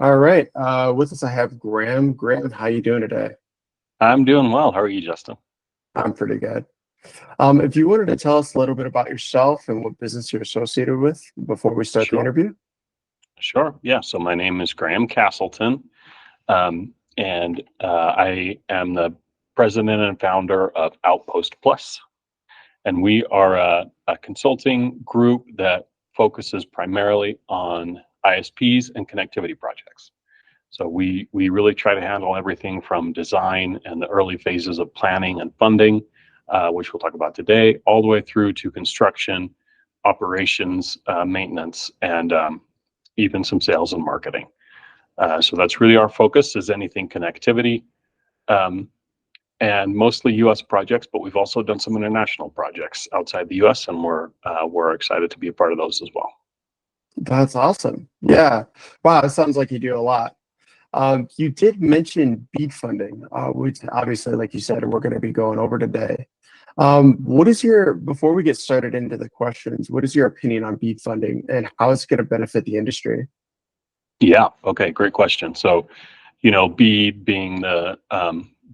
All right. With us, I have Graham. Graham, how you doing today? I'm doing well. How are you, Justin? I'm pretty good. If you wanted to tell us a little bit about yourself and what business you're associated with before we start the Sure. interview. Sure. Yeah. So my name is Graham Castleton, and I am the president and founder of Outpost Plus, and we are a consulting group that focuses primarily on ISPs and connectivity projects. So we really try to handle everything from design and the early phases of planning and funding, which we'll talk about today, all the way through to construction, operations, maintenance, and even some sales and marketing. So that's really our focus is anything connectivity, um, and mostly U.S. projects, but we've also done some international projects outside the U.S. and we're excited to be a part of those as well. That's awesome. Yeah. Wow, it sounds like you do a lot. You did mention BEAD funding, which obviously, like you said, we're going to be going over today. Before we get started into the questions, what is your opinion on BEAD funding and how it's going to benefit the industry? Yeah. Okay. Great question. So, BEAD being the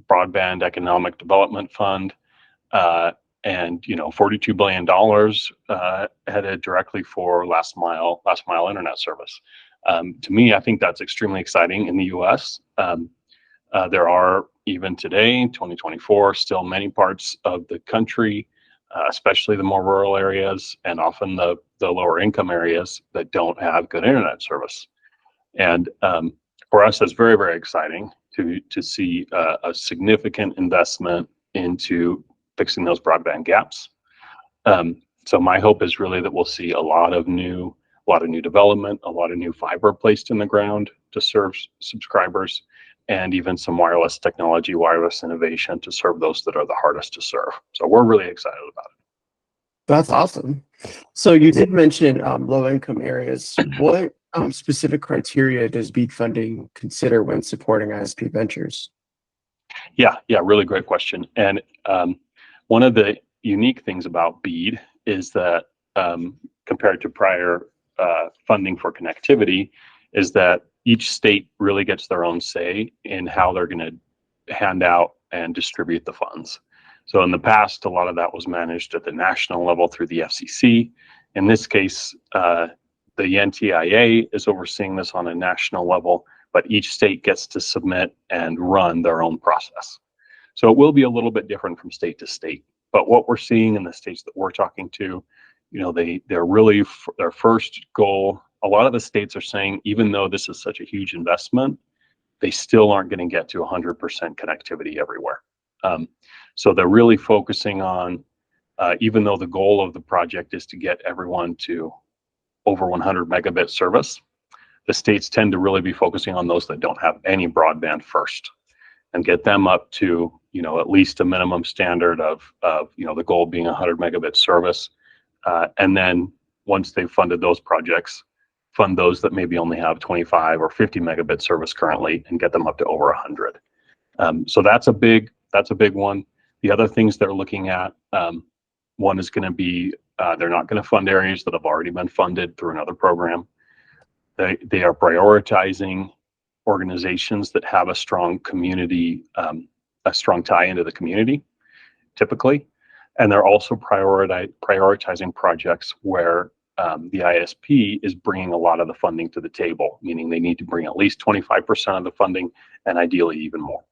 Broadband Economic Development Fund, uh, and $42 billion headed directly for last mile internet service. To me, I think that's extremely exciting in the U.S. There are even today, 2024, still many parts of the country, especially the more rural areas and often the lower income areas that don't have good internet service. And for us, that's very, very exciting to see a significant investment into fixing those broadband gaps. So my hope is really that we'll see a lot of new development, a lot of new fiber placed in the ground to serve subscribers, and even some wireless technology, wireless innovation to serve those that are the hardest to serve. So we're really excited about That's awesome. So you did mention low income areas. What specific criteria does BEAD funding consider when supporting ISP ventures? Yeah, yeah, really great question. And one of the unique things about BEAD is that compared to prior funding for connectivity, is that each state really gets their own say in how they're going to hand out and distribute the funds. So in the past, a lot of that was managed at the national level through the FCC. In this case, the NTIA is overseeing this on a national level, but each state gets to submit and run their own process. So it will be a little bit different from state to state. But what we're seeing in the states that we're talking to, they're really their first goal. A lot of the states are saying, even though this is such a huge investment, they still aren't going to get to 100% connectivity everywhere. So they're really focusing on, even though the goal of the project is to get everyone to over 100 megabit service, the states tend to really be focusing on those that don't have any broadband first and get them up to, at least a minimum standard of the goal being 100 megabit service. And then once they've funded those projects, fund those that maybe only have 25 or 50 megabit service currently and get them up to over 100. So that's a big one. The other things they're looking at, one is going to be they're not going to fund areas that have already been funded through another program. They are prioritizing organizations that have a strong community, a strong tie into the community, typically, and they're also prioritizing projects where the ISP is bringing a lot of the funding to the table, meaning they need to bring at least 25% of the funding, and ideally even more.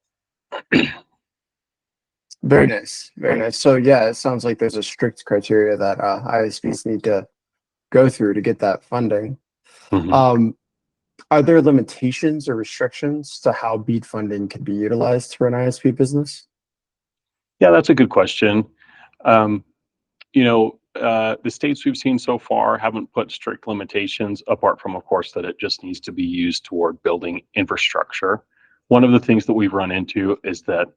Very nice. Very nice. So yeah, it sounds like there's a strict criteria that ISPs need to go through to get that funding. Mhm. Um, are there limitations or restrictions to how BEAD funding can be utilized for an ISP business? Yeah, that's a good question. Um, the states we've seen so far haven't put strict limitations, apart from, of course, that it just needs to be used toward building infrastructure. One of the things that we've run into is that,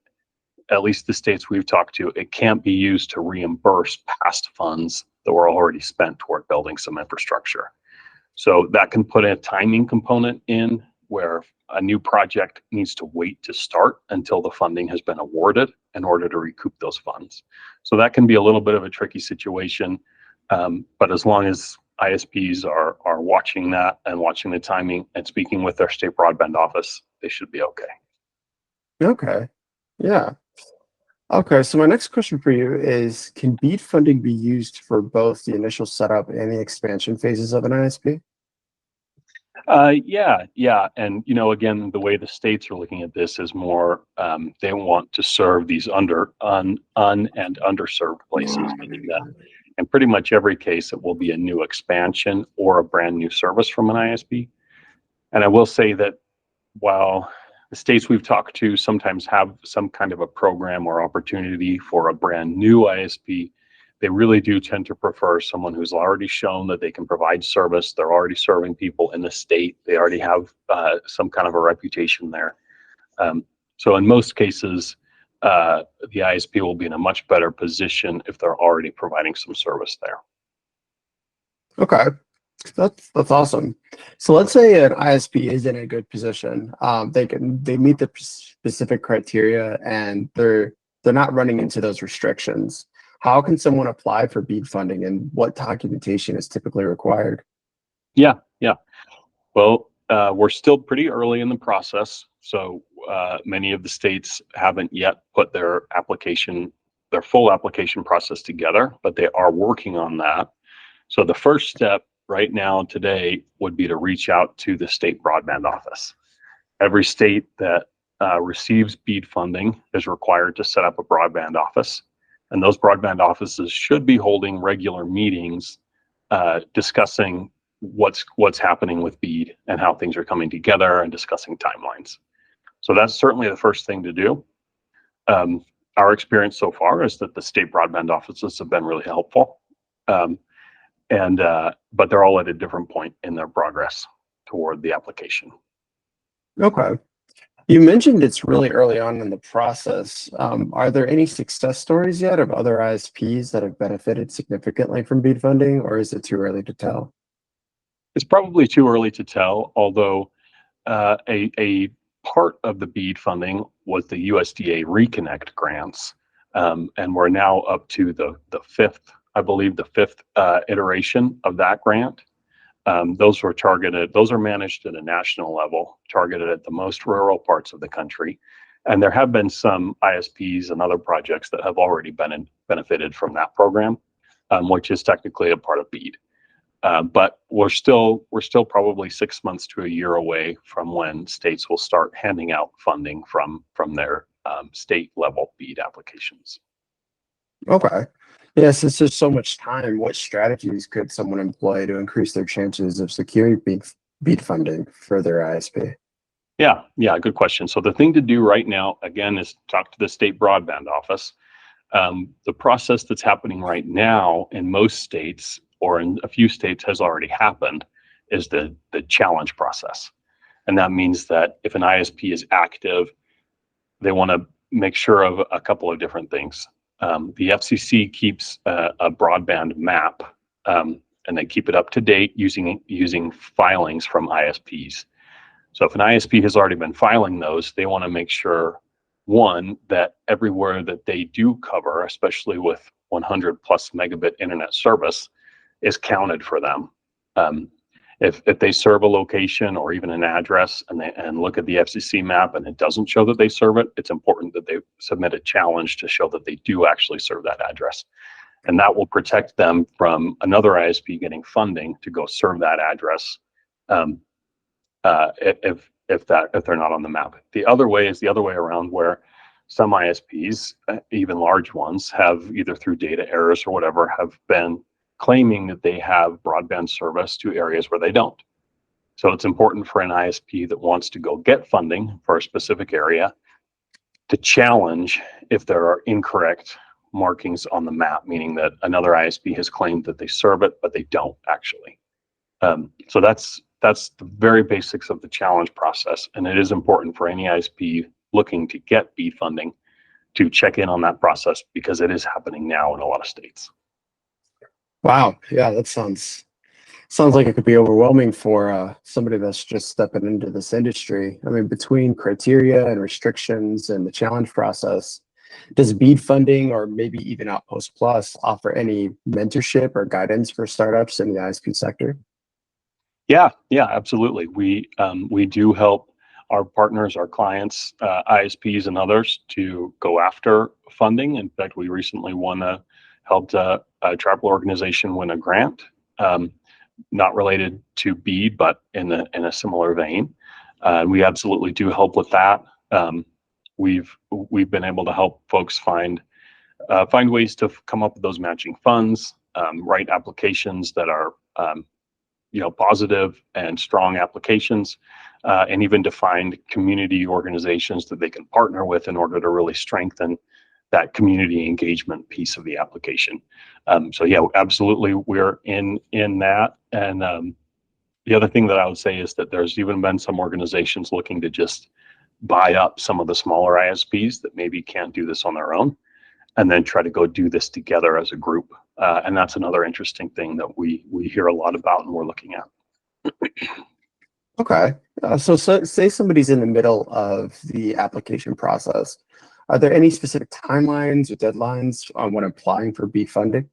at least the states we've talked to, it can't be used to reimburse past funds that were already spent toward building some infrastructure. So that can put a timing component in where a new project needs to wait to start until the funding has been awarded in order to recoup those funds. So that can be a little bit of a tricky situation. But as long as ISPs are watching that and watching the timing and speaking with their state broadband office, they should be okay. Okay. Yeah. Okay. So my next question for you is, can BEAD funding be used for both the initial setup and the expansion phases of an ISP? Yeah, and again, the way the states are looking at this is more they want to serve these un and underserved places, meaning that in pretty much every case it will be a new expansion or a brand new service from an ISP. And I will say that while the states we've talked to sometimes have some kind of a program or opportunity for a brand new ISP, they really do tend to prefer someone who's already shown that they can provide service. They're already serving people in the state. They already have some kind of a reputation there. So in most cases, the ISP will be in a much better position if they're already providing some service there. Okay. That's awesome. So let's say an ISP is in a good position. They meet the specific criteria and they're not running into those restrictions. How can someone apply for BEAD funding and what documentation is typically required? Yeah. Well, we're still pretty early in the process, so many of the states haven't yet put their full application process together, but they are working on that. So the first step right now today would be to reach out to the state broadband office. Every state that receives BEAD funding is required to set up a broadband office, and those broadband offices should be holding regular meetings discussing what's happening with BEAD and how things are coming together and discussing timelines. So that's certainly the first thing to do. Our experience so far is that the state broadband offices have been really helpful. But they're all at a different point in their progress toward the application. Okay. You mentioned it's really early on in the process. Are there any success stories yet of other ISPs that have benefited significantly from BEAD funding, or is it too early to tell? It's probably too early to tell, although a part of the BEAD funding was the USDA Reconnect grants, and we're now up to the fifth, I believe, the fifth iteration of that grant. Those are managed at a national level, targeted at the most rural parts of the country. And there have been some ISPs and other projects that have already benefited from that program, which is technically a part of BEAD. But we're still probably 6 months to a year away from when states will start handing out funding from their state level BEAD applications. Okay. Yeah, since there's so much time, what strategies could someone employ to increase their chances of securing BEAD funding for their ISP? Yeah, good question. So the thing to do right now, again, is talk to the state broadband office. The process that's happening right now in most states, or in a few states has already happened, is the challenge process. And that means that if an ISP is active, they want to make sure of a couple of different things. The FCC keeps a broadband map, and they keep it up to date using filings from ISPs. So if an ISP has already been filing those, they want to make sure, one, that everywhere that they do cover, especially with 100 plus megabit internet service, is counted for them. If they serve a location or even an address and look at the FCC map and it doesn't show that they serve it, it's important that they submit a challenge to show that they do actually serve that address. And that will protect them from another ISP getting funding to go serve that address if they're not on the map. The other way is the other way around, where some ISPs, even large ones, have either through data errors or whatever, have been claiming that they have broadband service to areas where they don't. So it's important for an ISP that wants to go get funding for a specific area to challenge if there are incorrect markings on the map, meaning that another ISP has claimed that they serve it, but they don't actually. So that's the very basics of the challenge process. And it is important for any ISP looking to get BEAD funding to check in on that process, because it is happening now in a lot of states. Wow. Yeah, that sounds like it could be overwhelming for somebody that's just stepping into this industry. I mean, between criteria and restrictions and the challenge process, Does BEAD funding or maybe even Outpost Plus offer any mentorship or guidance for startups in the ISP sector? Yeah, yeah, absolutely. We do help our partners, our clients, ISPs, and others to go after funding. In fact, we recently helped a tribal organization win a grant, um, not related to BEAD, but in a similar vein. We absolutely do help with that. Um, we've been able to help folks find ways to come up with those matching funds, write applications that are positive and strong applications, and even to find community organizations that they can partner with in order to really strengthen that community engagement piece of the application. So yeah, absolutely, we're in that. And the other thing that I would say is that there's even been some organizations looking to just buy up some of the smaller ISPs that maybe can't do this on their own, and then try to go do this together as a group. And that's another interesting thing that we hear a lot about and we're looking at. Okay. So say somebody's in the middle of the application process. Are there any specific timelines or deadlines on when applying for BEAD funding?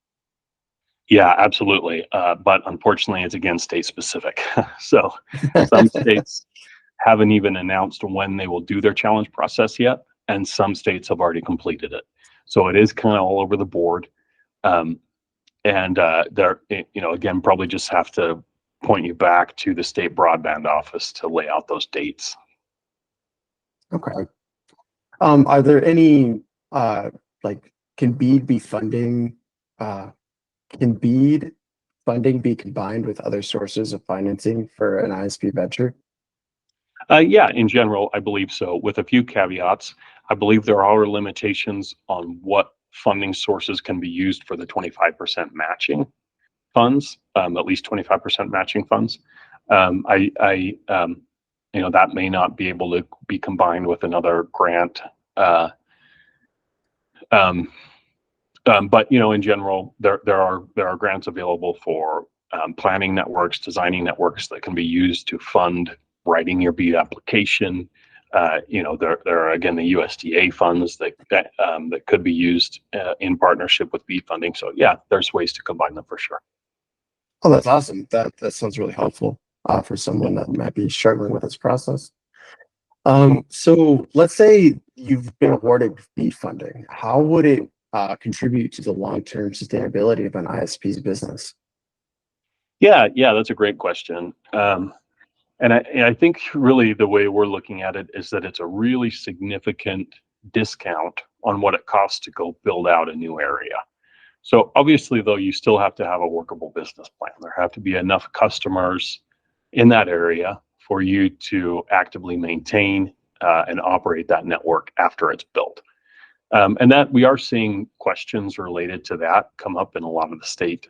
Yeah, absolutely. But unfortunately, it's again state specific. So some states haven't even announced when they will do their challenge process yet, and some states have already completed it. So it is kind of all over the board. Um, and there, again, probably just have to point you back to the state broadband office to lay out those dates. Okay. Are there any like can BEAD be funding can BEAD funding be combined with other sources of financing for an ISP venture? Yeah, in general, I believe so, with a few caveats. I believe there are limitations on what funding sources can be used for the 25% matching funds, at least 25% matching funds. That may not be able to be combined with another grant. Uh, um, but in general, there are grants available for planning networks, designing networks that can be used to fund writing your BEAD application. There are again the USDA funds that could be used in partnership with BEAD funding. So yeah, there's ways to combine them for sure. Oh, that's awesome. That sounds really helpful for someone that might be struggling with this process. So let's say you've been awarded BEAD funding. How would it contribute to the long-term sustainability of an ISP's business? Yeah, that's a great question. And I think really the way we're looking at it is that it's a really significant discount on what it costs to go build out a new area. So obviously, though, you still have to have a workable business plan. There have to be enough customers in that area for you to actively maintain and operate that network after it's built. And that we are seeing questions related to that come up in a lot of the state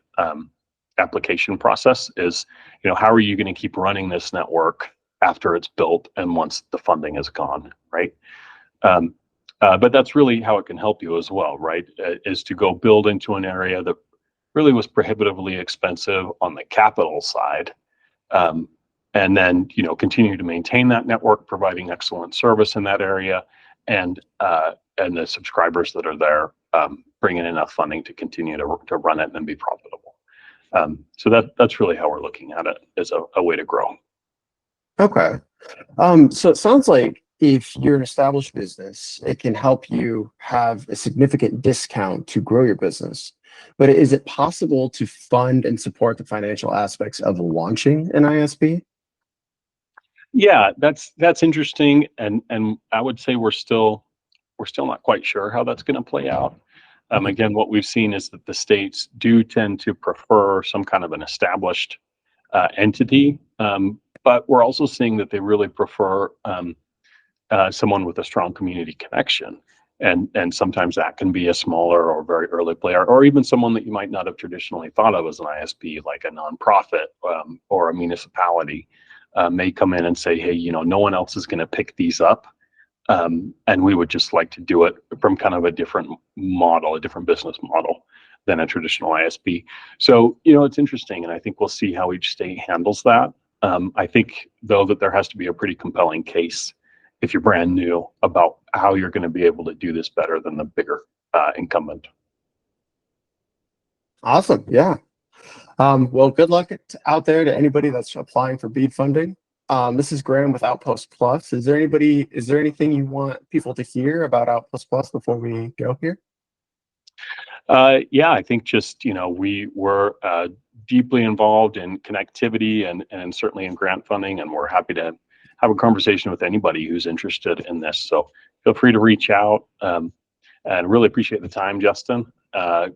application process is, how are you going to keep running this network after it's built and once the funding is gone, right? Um, but that's really how it can help you as well, right? Is to go build into an area that really was prohibitively expensive on the capital side, um, and then continue to maintain that network, providing excellent service in that area, and the subscribers that are there bring in enough funding to continue to run it and be profitable. So that's really how we're looking at it as a way to grow. Okay. So it sounds like if you're an established business, it can help you have a significant discount to grow your business. But is it possible to fund and support the financial aspects of launching an ISP? Yeah, that's interesting, and I would say we're still not quite sure how that's going to play out. Again, what we've seen is that the states do tend to prefer some kind of an established entity, but we're also seeing that they really prefer someone with a strong community connection, and sometimes that can be a smaller or very early player, or even someone that you might not have traditionally thought of as an ISP, like a nonprofit or a municipality, may come in and say, hey, no one else is going to pick these up. And we would just like to do it from kind of a different model, a different business model than a traditional ISP. So, it's interesting, and I think we'll see how each state handles that. I think, though, that there has to be a pretty compelling case if you're brand new, about how you're going to be able to do this better than the bigger incumbent. Awesome. Yeah. Well, good luck out there to anybody that's applying for BEAD funding. This is Graham with Outpost Plus. Is there anything you want people to hear about Outpost Plus before we go here? Yeah, I think just, we were deeply involved in connectivity and certainly in grant funding, and we're happy to have a conversation with anybody who's interested in this. So feel free to reach out, and really appreciate the time, Justin.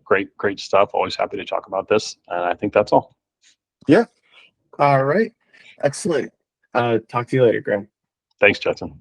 Great stuff. Always happy to talk about this. And I think that's all. Yeah. All right. Excellent. Talk to you later, Graham. Thanks, Justin.